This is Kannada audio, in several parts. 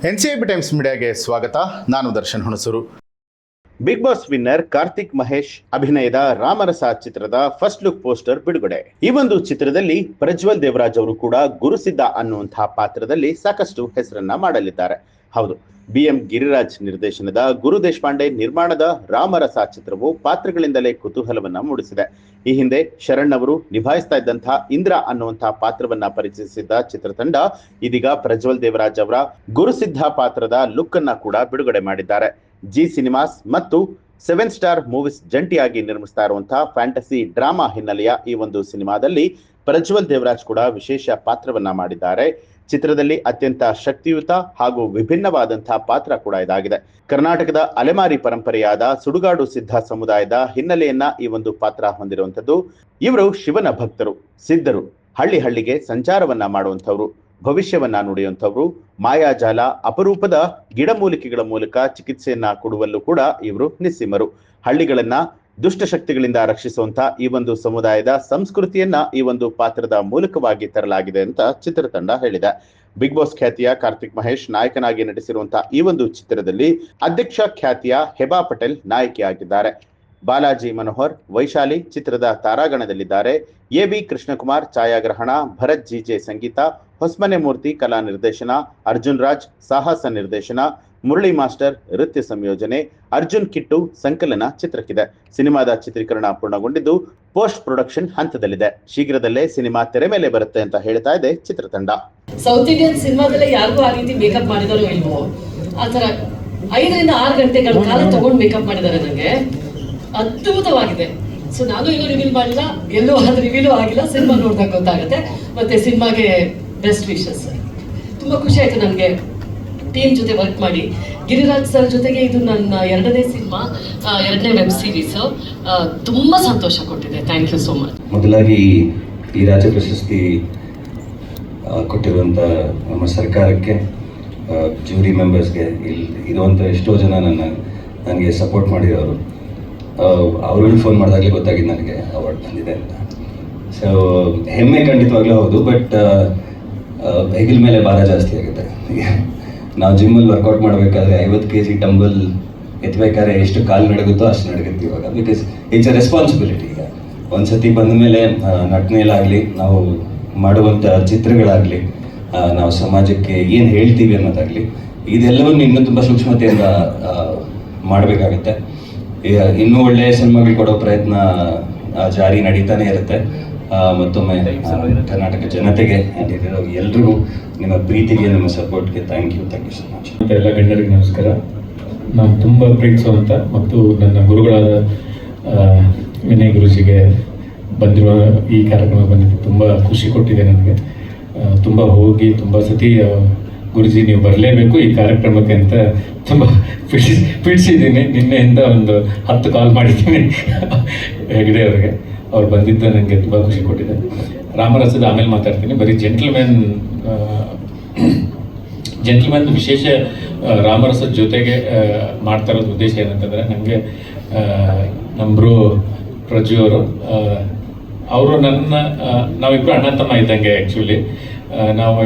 NCIB ಟೈಮ್ಸ್ ಮೀಡಿಯಾಗೆ ಸ್ವಾಗತ. ನಾನು Darshan Hunsur. Bigg Boss winner Karthik Mahesh ಅಭಿನಯದ ರಾಮರಸ ಚಿತ್ರದ ಫಸ್ಟ್ ಲುಕ್ ಪೋಸ್ಟರ್ ಬಿಡುಗಡೆ. ಈ ಒಂದು ಚಿತ್ರದಲ್ಲಿ ಪ್ರಜ್ವಲ್ ದೇವರಾಜ್ ಅವರು ಕೂಡ ಗುರುಸಿದ್ಧ ಅನ್ನುವಂತಹ ಪಾತ್ರದಲ್ಲಿ ಸಾಕಷ್ಟು ಹೆಸರನ್ನ ಮಾಡಲಿದ್ದಾರೆ. ಹೌದು, BM ಗಿರಿರಾಜ್ ನಿರ್ದೇಶನದ ಗುರು ದೇಶಪಾಂಡೆ ನಿರ್ಮಾಣದ ರಾಮರಸ ಚಿತ್ರವು ಪಾತ್ರಗಳಿಂದಲೇ ಕುತೂಹಲವನ್ನ ಮೂಡಿಸಿದೆ. ಈ ಹಿಂದೆ ಶರಣ್ ಅವರು ನಿಭಾಯಿಸ್ತಾ ಇದ್ದಂತಹ ಇಂದ್ರ ಅನ್ನುವಂತಹ ಪಾತ್ರವನ್ನ ಪರಿಚಯಿಸಿದ್ದ ಚಿತ್ರತಂಡ ಇದೀಗ ಪ್ರಜ್ವಲ್ ದೇವರಾಜ್ ಅವರ ಗುರುಸಿದ್ಧ ಪಾತ್ರದ ಲುಕ್ ಅನ್ನ ಕೂಡ ಬಿಡುಗಡೆ ಮಾಡಿದ್ದಾರೆ. ಜಿ ಸಿನಿಮಾಸ್ ಮತ್ತು 7 ಸ್ಟಾರ್ ಮೂವೀಸ್ ಜಂಟಿಯಾಗಿ ನಿರ್ಮಿಸ್ತಾ ಇರುವಂತಹ ಫ್ಯಾಂಟಸಿ ಡ್ರಾಮಾ ಹಿನ್ನೆಲೆಯ ಈ ಒಂದು ಸಿನಿಮಾದಲ್ಲಿ ಪ್ರಜ್ವಲ್ ದೇವರಾಜ್ ಕೂಡ ವಿಶೇಷ ಪಾತ್ರವನ್ನ ಮಾಡಿದ್ದಾರೆ. ಚಿತ್ರದಲ್ಲಿ ಅತ್ಯಂತ ಶಕ್ತಿಯುತ ಹಾಗೂ ವಿಭಿನ್ನವಾದಂತಹ ಪಾತ್ರ ಕೂಡ ಇದಾಗಿದೆ. ಕರ್ನಾಟಕದ ಅಲೆಮಾರಿ ಪರಂಪರೆಯಾದ ಸುಡುಗಾಡು ಸಿದ್ಧ ಸಮುದಾಯದ ಹಿನ್ನೆಲೆಯನ್ನ ಈ ಒಂದು ಪಾತ್ರ ಹೊಂದಿರುವಂತದ್ದು. ಇವರು ಶಿವನ ಭಕ್ತರು, ಸಿದ್ಧರು, ಹಳ್ಳಿ ಹಳ್ಳಿಗೆ ಸಂಚಾರವನ್ನ ಮಾಡುವಂಥವ್ರು, ಭವಿಷ್ಯವನ್ನ ನುಡಿಯುವಂಥವ್ರು, ಮಾಯಾಜಾಲ, ಅಪರೂಪದ ಗಿಡಮೂಲಿಕೆಗಳ ಮೂಲಕ ಚಿಕಿತ್ಸೆಯನ್ನ ಕೊಡುವಲ್ಲೂ ಕೂಡ ಇವರು ನಿಸ್ಸೀಮರು. ಹಳ್ಳಿಗಳನ್ನ ದುಷ್ಟಶಕ್ತಿಗಳಿಂದ ರಕ್ಷಿಸುವಂತ ಈ ಒಂದು ಸಮುದಾಯದ ಸಂಸ್ಕೃತಿಯನ್ನ ಈ ಒಂದು ಪಾತ್ರದ ಮೂಲಕವಾಗಿ ತರಲಾಗಿದೆ ಅಂತ ಚಿತ್ರತಂಡ ಹೇಳಿದೆ. ಬಿಗ್ ಬಾಸ್ ಖ್ಯಾತಿಯ ಕಾರ್ತಿಕ್ ಮಹೇಶ್ ನಾಯಕನಾಗಿ ನಟಿಸಿರುವಂತಹ ಈ ಒಂದು ಚಿತ್ರದಲ್ಲಿ ಅಧ್ಯಕ್ಷ ಖ್ಯಾತಿಯ ಹೆಬಾ ಪಟೇಲ್ ನಾಯಕಿಯಾಗಿದ್ದಾರೆ. ಬಾಲಾಜಿ ಮನೋಹರ್, ವೈಶಾಲಿ ಚಿತ್ರದ ತಾರಾಗಣದಲ್ಲಿದ್ದಾರೆ. AB ಕೃಷ್ಣಕುಮಾರ್ ಛಾಯಾಗ್ರಹಣ, ಭರತ್ GJ ಸಂಗೀತ, ಹೊಸಮನೆ ಮೂರ್ತಿ ಕಲಾ ನಿರ್ದೇಶನ, ಅರ್ಜುನ್ ರಾಜ್ ಸಾಹಸ ನಿರ್ದೇಶನ, ಮುರಳಿ ಮಾಸ್ಟರ್ ನೃತ್ಯ ಸಂಯೋಜನೆ, ಅರ್ಜುನ್ ಕಿಟ್ಟು ಸಂಕಲನ ಚಿತ್ರಕ್ಕಿದೆ. ಸಿನಿಮಾದ ಚಿತ್ರೀಕರಣ ಪೂರ್ಣಗೊಂಡಿದ್ದು ಪೋಸ್ಟ್ ಪ್ರೊಡಕ್ಷನ್ ಹಂತದಲ್ಲಿದೆ. ಶೀಘ್ರದಲ್ಲೇ ಸಿನಿಮಾ ತೆರೆ ಮೇಲೆ ಬರುತ್ತೆ ಅಂತ ಹೇಳ್ತಾ ಇದೆ ಚಿತ್ರತಂಡ. ಸೌತ್ ಇಂಡಿಯನ್ ಸಿನಿಮಾದಲ್ಲೇ ಯಾರಿಗೂ ಆ ರೀತಿ ಮೇಕಪ್ ಮಾಡಿದಾರೋ ಇಲ್ವೋ, ಆ ತರ 5 ರಿಂದ 6 ಗಂಟೆಗಳ ಕಾಲ ತಗೊಂಡು ಮೇಕಪ್ ಮಾಡಿದ್ದಾರೆ. ನನಗೆ ಅದ್ಭುತವಾಗಿದೆ. ಸೊ ನಾನು ಎಲ್ಲೂ ರಿವೀಲ್ ಮಾಡಿಲ್ಲ, ಎಲ್ಲೂ ಅದು ರಿವೀಲು ಆಗಿಲ್ಲ. ಸಿನಿಮಾ ನೋಡಿದಾಗ ಗೊತ್ತಾಗುತ್ತೆ. ಮತ್ತೆ ಸಿನಿಮಾಗೆ ಬೆಸ್ಟ್ ವಿಶಸ್. ತುಂಬಾ ಖುಷಿ ಆಯ್ತು ನನಗೆ ಟೀಮ್ ಜೊತೆ ವರ್ಕ್ ಮಾಡಿ. ಗಿರಿರಾಜ್ ಸರ್ ಜೊತೆಗೆ ಇದು ನನ್ನ 2ನೇ ಸಿನಿಮಾ, 2ನೇ ವೆಬ್ ಸೀರೀಸ್. ತುಂಬಾ ಸಂತೋಷ ಕೊಟ್ಟಿದೆ. Thank you so much. ಮೊದಲಾಗಿ ಈ ರಾಜ್ಯ ಪ್ರಶಸ್ತಿ ಕೊಟ್ಟಿರುವಂಥ ನಮ್ಮ ಸರ್ಕಾರಕ್ಕೆ, ಜೂರಿ ಮೆಂಬರ್ಸ್ಗೆ, ಇಲ್ಲಿ ಇರುವಂಥ ಎಷ್ಟೋ ಜನ ನನಗೆ ಸಪೋರ್ಟ್ ಮಾಡಿರೋರು, ಅವ್ರಿಗೆ ಫೋನ್ ಮಾಡಿದಾಗಲೇ ಗೊತ್ತಾಗಿದ್ದು ನನಗೆ ಅವಾರ್ಡ್ ಬಂದಿದೆ ಅಂತ. ಸೊ ಹೆಮ್ಮೆ ಖಂಡಿತವಾಗ್ಲೂ ಹೌದು. ಬಟ್ ಹೆಗಲ ಮೇಲೆ ಭಾರ ಜಾಸ್ತಿ ಆಗುತ್ತೆ. ನಾವು ಜಿಮ್ಮಲ್ಲಿ ವರ್ಕೌಟ್ ಮಾಡಬೇಕಾದ್ರೆ 50 kg ಡಂಬಲ್ ಎತ್ತಬೇಕಾದ್ರೆ ಎಷ್ಟು ಕಾಲು ನಡಗುತ್ತೋ ಅಷ್ಟು ನಡಗುತ್ತೆ ಇವಾಗ. Because it's a responsibility. ಈಗ ಒಂದ್ಸತಿ ಬಂದ ಮೇಲೆ ನಟನೆಯಲ್ಲಾಗಲಿ, ನಾವು ಮಾಡುವಂಥ ಚಿತ್ರಗಳಾಗಲಿ, ನಾವು ಸಮಾಜಕ್ಕೆ ಏನು ಹೇಳ್ತೀವಿ ಅನ್ನೋದಾಗಲಿ, ಇದೆಲ್ಲವನ್ನು ಇನ್ನೂ ತುಂಬ ಸೂಕ್ಷ್ಮತೆಯಿಂದ ಮಾಡಬೇಕಾಗತ್ತೆ. ಇನ್ನೂ ಒಳ್ಳೆಯ ಸಿನಿಮಾಗಳು ಕೊಡೋ ಪ್ರಯತ್ನ ಜಾರಿ ನಡೀತಾನೆ ಇರುತ್ತೆ. ಮತ್ತೊಮ್ಮೆ ಕರ್ನಾಟಕ ಜನತೆಗೆ ಎಲ್ರಿಗೂ ನಿಮ್ಮ ಪ್ರೀತಿಗೆ, ನಿಮ್ಮ ಸಪೋರ್ಟ್ಗೆ ಥ್ಯಾಂಕ್ ಯು ಸೊ ಮಚ್. ಎಲ್ಲ ಗಣ್ಯರಿಗೆ ನಮಸ್ಕಾರ. ನಾನು ತುಂಬ ಪ್ರೀತಿಸುವಂಥ ಮತ್ತು ನನ್ನ ಗುರುಗಳಾದ ವಿನಯ್ ಗುರುಜಿಗೆ ಬಂದಿರುವ ಈ ಕಾರ್ಯಕ್ರಮ ಬಂದಿದ್ದು ತುಂಬ ಖುಷಿ ಕೊಟ್ಟಿದೆ ನನಗೆ. ತುಂಬ ತುಂಬ ಸತಿ ಗುರುಜಿ ನೀವು ಬರಲೇಬೇಕು ಈ ಕಾರ್ಯಕ್ರಮಕ್ಕೆ ಅಂತ ತುಂಬ ಪಿಡಿಸಿದ್ದೀನಿ. ನಿನ್ನೆಯಿಂದ ಒಂದು 10 ಕಾಲ್ ಮಾಡಿದ್ದೀನಿ ಹೆಗ್ಡೆ ಅವರಿಗೆ. ಅವ್ರು ಬಂದಿದ್ದು ನನಗೆ ತುಂಬ ಖುಷಿ ಕೊಟ್ಟಿದೆ. ರಾಮರಸದ ಆಮೇಲೆ ಮಾತಾಡ್ತೀನಿ. ಬರೀ ಜೆಂಟ್ಲ್ಮನ್ ವಿಶೇಷ ರಾಮರಸದ ಜೊತೆಗೆ ಮಾಡ್ತಾ ಇರೋದು ಉದ್ದೇಶ ಏನಂತಂದರೆ, ನನಗೆ ನಮ್ಮ ಬ್ರೋ ಪ್ರಜ್ಜು ಅವರು ನಾವಿಬ್ಬರು ಅಣ್ಣ ತಮ್ಮ ಇದ್ದಂಗೆ. ಆ್ಯಕ್ಚುಲಿ ನಾವು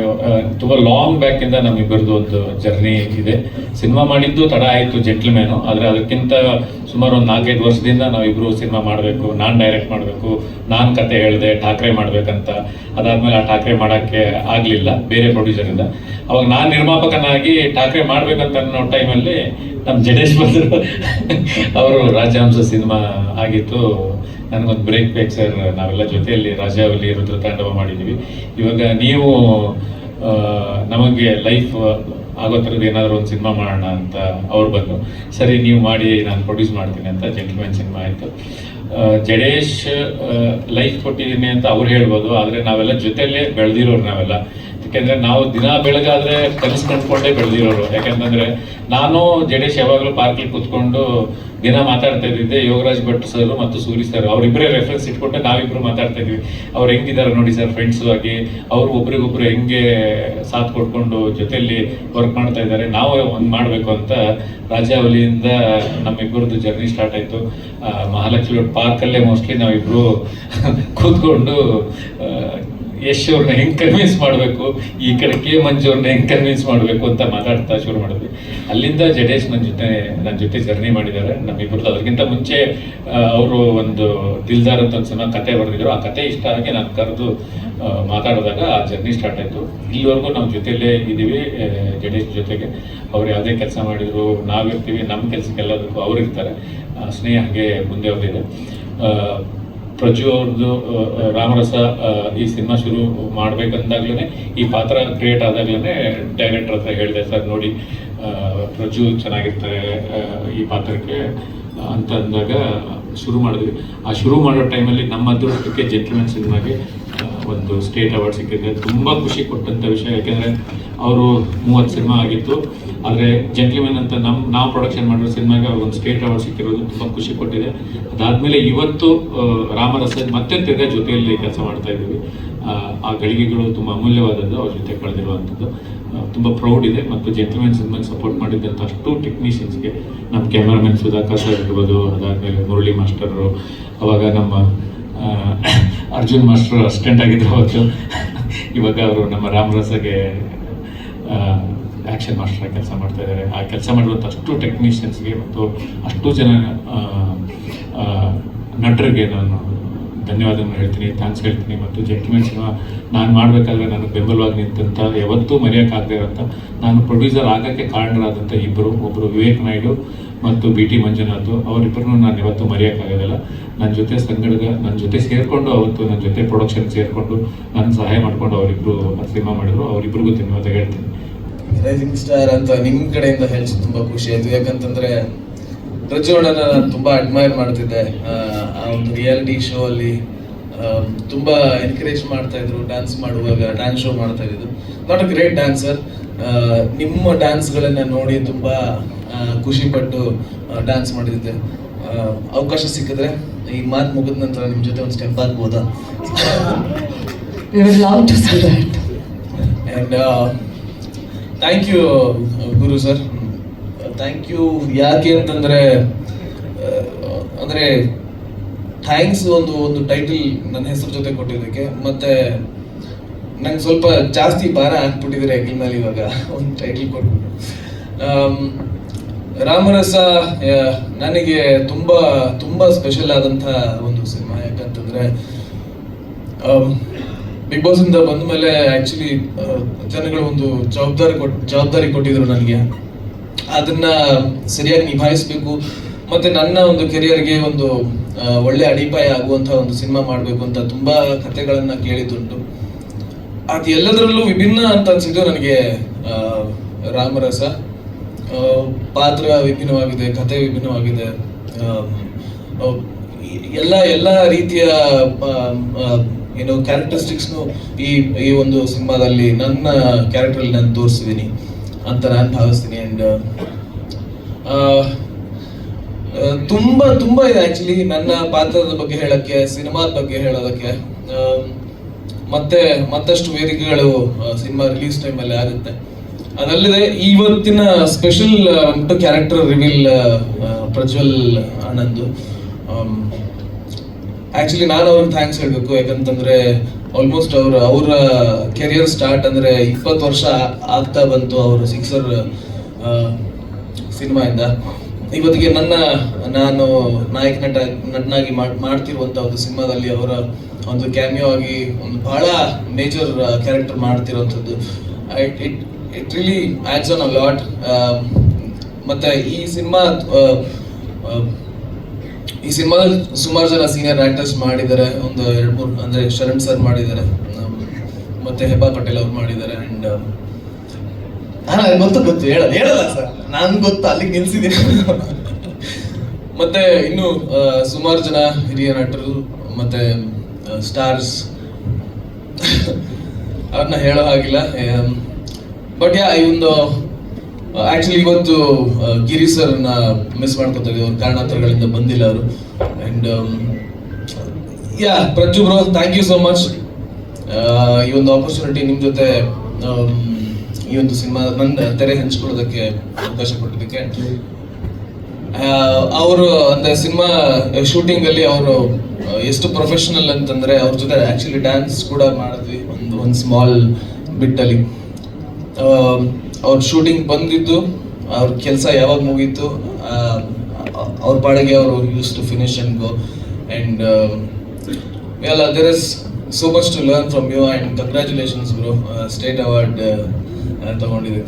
ತುಂಬ ಲಾಂಗ್ ಬ್ಯಾಕಿಂದ ನಮ್ಮಿಬ್ಬರದು ಒಂದು ಜರ್ನಿ ಇದೆ. ಸಿನಿಮಾ ಮಾಡಿದ್ದು ತಡ ಆಯಿತು ಜೆಂಟ್ಲ್ಮ್ಯಾನು, ಆದರೆ ಅದಕ್ಕಿಂತ ಸುಮಾರು ಒಂದು 4-5 ವರ್ಷದಿಂದ ನಾವಿಬ್ಬರು ಸಿನಿಮಾ ಮಾಡಬೇಕು, ನಾನು ಡೈರೆಕ್ಟ್ ಮಾಡಬೇಕು, ನಾನು ಕತೆ ಹೇಳಿದೆ ಠಾಕ್ರೆ ಮಾಡಬೇಕಂತ. ಅದಾದಮೇಲೆ ಆ ಠಾಕ್ರೆ ಮಾಡೋಕ್ಕೆ ಆಗಲಿಲ್ಲ ಬೇರೆ ಪ್ರೊಡ್ಯೂಸರಿಂದ. ಅವಾಗ ನಾನು ನಿರ್ಮಾಪಕನಾಗಿ ಠಾಕ್ರೆ ಮಾಡಬೇಕಂತ ಅನ್ನೋ ಟೈಮಲ್ಲಿ ನಮ್ಮ ಜಡೇಶ್ ಬಂದರು. ಅವರು ರಾಜಹಂಸ ಸಿನಿಮಾ ಆಗಿತ್ತು. ನನಗೊಂದು ಬ್ರೇಕ್ ಬೇಕು ಸರ್, ನಾವೆಲ್ಲ ಜೊತೆಯಲ್ಲಿ ರಾಜಾವಲಿ ರುದ್ರತಾಂಡವ ಮಾಡಿದ್ದೀವಿ, ಇವಾಗ ನೀವು ನಮಗೆ ಲೈಫ್ ಆಗೋ ಥರದ್ದು ಏನಾದರೂ ಒಂದು ಸಿನಿಮಾ ಮಾಡೋಣ ಅಂತ ಅವ್ರು ಬಂದು, ಸರಿ ನೀವು ಮಾಡಿ ನಾನು ಪ್ರೊಡ್ಯೂಸ್ ಮಾಡ್ತೀನಿ ಅಂತ ಜೆಂಟ್ಲ್ಮನ್ ಸಿನಿಮಾ ಆಯಿತು. ಜಡೇಶ್ ಲೈಫ್ ಕೊಟ್ಟಿದ್ದೀನಿ ಅಂತ ಅವ್ರು ಹೇಳ್ಬೋದು, ಆದರೆ ನಾವೆಲ್ಲ ಜೊತೆಯಲ್ಲೇ ಬೆಳೆದಿರೋರು ನಾವೆಲ್ಲ. ಯಾಕೆಂದರೆ ನಾವು ದಿನ ಬೆಳಗಾದರೆ ಕನಸು ಕಂಡುಕೊಂಡೇ ಬೆಳೆದಿರೋರು. ಯಾಕೆಂತಂದರೆ ನಾನು ಜಡೇಶ್ ಯಾವಾಗಲೂ ಪಾರ್ಕಲ್ಲಿ ಕೂತ್ಕೊಂಡು ದಿನ ಮಾತಾಡ್ತಾ ಇದ್ದಿದ್ದೆ ಯೋಗರಾಜ್ ಭಟ್ ಸರ್ ಮತ್ತು ಸೂರಿ ಸರ್. ಅವರಿಬ್ಬರೇ ರೆಫರೆನ್ಸ್ ಇಟ್ಕೊಂಡೆ ನಾವಿಬ್ಬರು ಮಾತಾಡ್ತಾ ಇದ್ವಿ. ಅವ್ರು ಹೆಂಗಿದ್ದಾರೆ ನೋಡಿ ಸರ್, ಫ್ರೆಂಡ್ಸು ಆಗಿ ಅವರು ಒಬ್ರಿಗೊಬ್ರು ಹೆಂಗೆ ಸಾಥ್ ಕೊಟ್ಕೊಂಡು ಜೊತೆಯಲ್ಲಿ ವರ್ಕ್ ಮಾಡ್ತಾ ಇದ್ದಾರೆ, ನಾವು ಒಂದು ಮಾಡಬೇಕು ಅಂತ ರಾಜಾವಲಿಯಿಂದ ನಮ್ಮಿಬ್ಬರದ್ದು ಜರ್ನಿ ಸ್ಟಾರ್ಟ್ ಆಯಿತು. ಮಹಾಲಕ್ಷ್ಮಿ ಪಾರ್ಕಲ್ಲೇ ಮೋಸ್ಟ್ಲಿ ನಾವಿಬ್ಬರು ಕೂತ್ಕೊಂಡು ಯಶ್ ಅವ್ರನ್ನ ಹೆಂಗೆ ಕನ್ವಿನ್ಸ್ ಮಾಡಬೇಕು, ಈ ಕಡೆ ಕೆ ಮಂಜು ಅವ್ರನ್ನ ಹೆಂಗೆ ಕನ್ವಿನ್ಸ್ ಮಾಡಬೇಕು ಅಂತ ಮಾತಾಡ್ತಾ ಶುರು ಮಾಡಿದ್ವಿ. ಅಲ್ಲಿಂದ ಜಡೇಶ್ ನನ್ನ ಜೊತೆ ಜರ್ನಿ ಮಾಡಿದ್ದಾರೆ. ನಮ್ಮಿಬ್ಬರದ್ದು ಅದಕ್ಕಿಂತ ಮುಂಚೆ ಅವರು ಒಂದು ದಿಲ್ದಾರ್ ಅಂತ ಒಂದು ಸಿನಿಮಾ ಕತೆ ಬರೆದಿದ್ರು. ಆ ಕತೆ ಇಷ್ಟ ಆಗಿ ನಾನು ಕರೆದು ಮಾತಾಡಿದಾಗ ಆ ಜರ್ನಿ ಸ್ಟಾರ್ಟ್ ಆಯಿತು. ಇಲ್ಲಿವರೆಗೂ ನಾವು ಜೊತೆಯಲ್ಲೇ ಇದ್ದೀವಿ ಜಡೇಶ್ ಜೊತೆಗೆ. ಅವ್ರು ಯಾವುದೇ ಕೆಲಸ ಮಾಡಿದ್ರು ನಾವಿರ್ತೀವಿ, ನಮ್ಮ ಕೆಲಸಕ್ಕೆಲ್ಲದಕ್ಕೂ ಅವ್ರು ಇರ್ತಾರೆ. ಸ್ನೇಹ ಹಾಗೆ ಮುಂದೆ ಹೋಗಿದೆ. ಪ್ರಜ್ಜು ಅವ್ರದ್ದು ರಾಮರಸ ಈ ಸಿನಿಮಾ ಶುರು ಮಾಡಬೇಕಂದಾಗ್ಲೇ, ಈ ಪಾತ್ರ ಕ್ರಿಯೇಟ್ ಆದಾಗ್ಲೇ ಡೈರೆಕ್ಟರ್ ಹತ್ರ ಹೇಳಿದೆ, ಸರ್ ನೋಡಿ ಪ್ರಜ್ಜು ಚೆನ್ನಾಗಿರ್ತಾರೆ ಈ ಪಾತ್ರಕ್ಕೆ ಅಂತ ಅಂದಾಗ ಶುರು ಮಾಡಿದ್ವಿ. ಆ ಶುರು ಮಾಡೋ ಟೈಮಲ್ಲಿ ನಮ್ಮ ಅದೃಷ್ಟಕ್ಕೆ ಜೆಂಟಲ್ಮನ್ ಸಿನಿಮಾಗೆ ಒಂದು ಸ್ಟೇಟ್ ಅವಾರ್ಡ್ ಸಿಕ್ಕಿದೆ. ತುಂಬ ಖುಷಿ ಕೊಟ್ಟಂಥ ವಿಷಯ, ಯಾಕೆಂದರೆ ಅವರು 30 ಸಿನಿಮಾ ಆಗಿತ್ತು, ಆದರೆ ಜೆಂಟ್ಲ್ಮನ್ ಅಂತ ನಾವು ಪ್ರೊಡಕ್ಷನ್ ಮಾಡಿರೋ ಸಿನಿಮಾಗೆ ಅವ್ರಿಗೊಂದು ಸ್ಟೇಟ್ ಅವಾರ್ಡ್ ಸಿಕ್ಕಿರೋದು ತುಂಬ ಖುಷಿ ಕೊಟ್ಟಿದೆ. ಅದಾದಮೇಲೆ ಇವತ್ತು ರಾಮರಸ ಮತ್ತೆ ತಿರ್ಗಾ ಜೊತೆಯಲ್ಲಿ ಕೆಲಸ ಮಾಡ್ತಾ ಇದ್ದೀವಿ. ಆ ಗಳಿಗೆಗಳು ತುಂಬ ಅಮೂಲ್ಯವಾದದ್ದು, ಅವ್ರ ಜೊತೆ ಕಳೆದಿರುವಂಥದ್ದು. ತುಂಬ ಪ್ರೌಡ್ ಇದೆ. ಮತ್ತು ಜೆಂಟ್ಲ್ಮನ್ ಸಿನಿಮಾಗೆ ಸಪೋರ್ಟ್ ಮಾಡಿದ್ದಂಥ ಅಷ್ಟು ಟೆಕ್ನಿಷಿಯನ್ಸ್ಗೆ, ನಮ್ಮ ಕ್ಯಾಮ್ರಾಮನ್ ಸುಧಾಕರ್ ಸರ್ ಇರ್ಬೋದು, ಅದಾದಮೇಲೆ ಮುರಳಿ ಮಾಸ್ಟರು, ಅವಾಗ ನಮ್ಮ ಅರ್ಜುನ್ ಮಾಸ್ಟರ್ ಅಸಿಸ್ಟೆಂಟ್ ಆಗಿದ್ರು ಅವತ್ತು. ಇವಾಗ ಅವರು ನಮ್ಮ ರಾಮರಸಗೆ ಆ್ಯಕ್ಷನ್ ಮಾಸ್ಟರ್ ಕೆಲಸ ಮಾಡ್ತಾ ಇದ್ದಾರೆ. ಆ ಕೆಲಸ ಮಾಡುವಂಥ ಅಷ್ಟು ಟೆಕ್ನಿಷಿಯನ್ಸ್ಗೆ ಮತ್ತು ಅಷ್ಟು ಜನ ನಟರಿಗೆ ನಾನು ಧನ್ಯವಾದವನ್ನು ಹೇಳ್ತೀನಿ, ಥ್ಯಾಂಕ್ಸ್ ಹೇಳ್ತೀನಿ. ಮತ್ತು ಜೆಂಟ್ಲ್ಮನ್ ಸಿನಿಮಾ ನಾನು ಮಾಡಬೇಕಾದ್ರೆ ನನಗೆ ಬೆಂಬಲವಾಗಿ ನಿಂತಂಥ, ಯಾವತ್ತೂ ಮರೆಯೋಕ್ಕಾಗದೇ ಇರೋಂಥ, ನಾನು ಪ್ರೊಡ್ಯೂಸರ್ ಆಗೋಕ್ಕೆ ಕಾರಣರಾದಂಥ ಒಬ್ಬರು ವಿವೇಕ್ ನಾಯ್ಡು ಮತ್ತು BT ಮಂಜುನಾಥ್, ಅವರಿಬ್ಬರನ್ನು ನಾನು ಯಾವತ್ತೂ ಮರೆಯೋಕ್ಕಾಗೋದಿಲ್ಲ. ನನ್ನ ಜೊತೆ ಸೇರಿಕೊಂಡು ಅವತ್ತು ನನ್ನ ಜೊತೆ ಪ್ರೊಡಕ್ಷನ್ ಸೇರಿಕೊಂಡು ನನ್ನ ಸಹಾಯ ಮಾಡಿಕೊಂಡು ಅವರಿಬ್ಬರು ಸಿನಿಮಾ ಮಾಡಿದ್ರು. ಅವರಿಬ್ಬರಿಗೂ ಧನ್ಯವಾದ ಹೇಳ್ತೀನಿ. ರೈಸಿಂಗ್ ಸ್ಟಾರ್ ಅಂತ ನಿಮ್ಮ ಕಡೆಯಿಂದ ಹೇಳಿ ತುಂಬ ಖುಷಿ ಆಯಿತು. ಯಾಕಂತಂದರೆ ಪ್ರಜ್ವಲನ ನಾನು ತುಂಬ ಅಡ್ಮೈರ್ ಮಾಡ್ತಿದ್ದೆ. ಆ ಒಂದು ರಿಯಾಲಿಟಿ ಶೋ ಅಲ್ಲಿ ತುಂಬ ಎನ್ಕರೇಜ್ ಮಾಡ್ತಾ ಇದ್ರು. ಡ್ಯಾನ್ಸ್ ಮಾಡುವಾಗ ಡ್ಯಾನ್ಸ್ ಶೋ ಮಾಡ್ತಾ ಇದ್ದು. Not a great dancer. ನಿಮ್ಮ ಡ್ಯಾನ್ಸ್ಗಳನ್ನು ನೋಡಿ ತುಂಬ ಖುಷಿಪಟ್ಟು ಡ್ಯಾನ್ಸ್ ಮಾಡಿದ್ದೆ. ಅವಕಾಶ ಸಿಕ್ಕಿದ್ರೆ ಈ ಮಾತು ಮುಗಿದ ನಂತರ ನಿಮ್ಮ ಜೊತೆ ಒಂದು ಸ್ಟೆಪ್ ಆಗ್ಬೋದಾ? We would love to see that. And thank you Guru sir. Thank you ಯಾಕೆ ಅಂತಂದರೆ ಅಂದರೆ ಥ್ಯಾಂಕ್ಸ್ ಒಂದು ಟೈಟಲ್ ನನ್ನ ಹೆಸರು ಜೊತೆ ಕೊಟ್ಟಿದ್ದಕ್ಕೆ, ಮತ್ತು ನಂಗೆ ಸ್ವಲ್ಪ ಜಾಸ್ತಿ ಭಾರ ಹಾಕ್ಬಿಟ್ಟಿದ್ದಾರೆ ಹೆಗಲ ಮೇಲೆ ಇವಾಗ ಒಂದು ಟೈಟಲ್ ಕೊಟ್ಬಿಟ್ಟು. ರಾಮರಸ ನನಗೆ ತುಂಬ ತುಂಬ ಸ್ಪೆಷಲ್ ಆದಂಥ ಒಂದು ಸಿನಿಮಾ. ಯಾಕಂತಂದರೆ ಬಿಗ್ ಬಾಸ್ ಇಂದ ಬಂದ ಮೇಲೆ ಆ್ಯಕ್ಚುಲಿ ಜನಗಳು ಒಂದು ಜವಾಬ್ದಾರಿ ಕೊಟ್ಟಿದ್ರು ನನಗೆ. ಅದನ್ನ ಸರಿಯಾಗಿ ನಿಭಾಯಿಸಬೇಕು, ಮತ್ತು ನನ್ನ ಒಂದು ಕೆರಿಯರ್ಗೆ ಒಂದು ಒಳ್ಳೆ ಅಡಿಪಾಯ ಆಗುವಂಥ ಒಂದು ಸಿನಿಮಾ ಮಾಡಬೇಕು ಅಂತ ತುಂಬ ಕಥೆಗಳನ್ನು ಕೇಳಿದ್ದುಂಟು. ಅದು ಎಲ್ಲದರಲ್ಲೂ ವಿಭಿನ್ನ ಅಂತ ಅನ್ಸಿದ್ದು ನನಗೆ ರಾಮರಸ. ಪಾತ್ರ ವಿಭಿನ್ನವಾಗಿದೆ, ಕಥೆ ವಿಭಿನ್ನವಾಗಿದೆ, ಎಲ್ಲ ರೀತಿಯ ಏನು ಕ್ಯಾರೆಕ್ಟರಿಸ್ಟಿಕ್ಸ್ನು ಈ ಒಂದು ಸಿನಿಮಾದಲ್ಲಿ ನನ್ನ ಕ್ಯಾರೆಕ್ಟರಲ್ಲಿ ನಾನು ತೋರಿಸಿದ್ದೀನಿ ಅಂತ ನಾನು ಭಾವಿಸ್ತೀನಿ. ಆ್ಯಂಡ್ ತುಂಬ ಇದೆ ಆ್ಯಕ್ಚುಲಿ ನನ್ನ ಪಾತ್ರದ ಬಗ್ಗೆ ಹೇಳೋಕ್ಕೆ, ಸಿನಿಮಾದ ಬಗ್ಗೆ ಹೇಳೋದಕ್ಕೆ. ಮತ್ತಷ್ಟು ವೇದಿಕೆಗಳು ಸಿನಿಮಾ ರಿಲೀಸ್ ಟೈಮಲ್ಲಿ ಆಗುತ್ತೆ. ಅದಲ್ಲದೆ ಇವತ್ತಿನ ಸ್ಪೆಷಲ್ ಕ್ಯಾರೆಕ್ಟರ್ ರಿವೀಲ್ ಪ್ರಜ್ವಲ್ ಅಣ್ಣಂದು. ಆ್ಯಕ್ಚುಲಿ ನಾನು ಅವ್ರಿಗೆ ಥ್ಯಾಂಕ್ಸ್ ಹೇಳಬೇಕು. ಯಾಕಂತಂದರೆ ಆಲ್ಮೋಸ್ಟ್ ಅವರ ಕೆರಿಯರ್ ಸ್ಟಾರ್ಟ್ ಅಂದರೆ 20 ವರ್ಷ ಆಗ್ತಾ ಬಂತು ಅವರು ಸಿಕ್ಸರ್ ಸಿನಿಮಾಯಿಂದ. ಇವತ್ತಿಗೆ ನಾನು ನಾಯಕ ನಟನಾಗಿ ಮಾಡ್ತಿರುವಂಥ ಒಂದು ಸಿನಿಮಾದಲ್ಲಿ ಅವರ ಒಂದು ಕ್ಯಾಮಿಯೋ ಆಗಿ ಒಂದು ಬಹಳ ಮೇಜರ್ ಕ್ಯಾರೆಕ್ಟರ್ ಮಾಡ್ತಿರೋಂಥದ್ದು. It really adds on a lot. ಮತ್ತು ಈ ಸಿನಿಮಾದಲ್ಲಿ ಸುಮಾರು ಜನ ಸೀನಿಯರ್ ಆಕ್ಟರ್ಸ್ ಮಾಡಿದ್ದಾರೆ. ಒಂದು 2-3 ಅಂದರೆ ಶರಣ್ ಸರ್ ಮಾಡಿದ್ದಾರೆ, ಮತ್ತೆ ಹೆಬಾ ಪಟೇಲ್ ಅವ್ರು ಮಾಡಿದ್ದಾರೆ. ಆ್ಯಂಡ್ ಗೊತ್ತು ಹೇಳಲ್ಲ ಸರ್, ನಾನು ಗೊತ್ತು ಅಲ್ಲಿಗೆ ನಿಲ್ಸಿದ್ದೀನಿ. ಮತ್ತೆ ಇನ್ನು ಸುಮಾರು ಜನ ಹಿರಿಯ ನಟರು ಮತ್ತೆ ಸ್ಟಾರ್ಸ್ ಅವ್ರನ್ನ ಹೇಳೋ ಹಾಗಿಲ್ಲ. ಬಟ್ ಈ ಒಂದು ಆಕ್ಚುಲಿ ಇವತ್ತು ಗಿರಿ ಸರ್ನ ಮಿಸ್ ಮಾಡ್ಕೊತೀವಿ, ಅವ್ರ ಕಾರಣಾಂತರಗಳಿಂದ ಬಂದಿಲ್ಲ ಅವರು. And Prajju bro, thank you so much. ಈ ಒಂದು ಆಪರ್ಚುನಿಟಿ ನಿಮ್ಮ ಜೊತೆ ಈ ಒಂದು ಸಿನಿಮಾ ನನ್ನ ತೆರೆ ಹಂಚ್ಕೊಳ್ಳೋದಕ್ಕೆ ಅವಕಾಶ ಕೊಟ್ಟಿದ್ದಕ್ಕೆ. ಅವರು ಅಂದ್ರೆ ಸಿನಿಮಾ ಶೂಟಿಂಗ್ ಅಲ್ಲಿ ಅವರು ಎಷ್ಟು ಪ್ರೊಫೆಷನಲ್ ಅಂತಂದ್ರೆ ಅವ್ರ ಜೊತೆ ಆಕ್ಚುಲಿ ಡ್ಯಾನ್ಸ್ ಕೂಡ ಮಾಡಿದ್ವಿ ಒಂದು ಸ್ಮಾಲ್ ಬಿಟ್ ಅಲ್ಲಿ. ಅವ್ರ ಶೂಟಿಂಗ್ ಬಂದಿದ್ದು ಅವ್ರ ಕೆಲಸ ಯಾವಾಗ ಮುಗೀತು ಅವ್ರ ಪಾಡಿಗೆ ಅವರು used to finish and go and there is so much to learn from you and congratulations bro, state award ತಗೊಂಡಿದ್ದಕ್ಕೆ.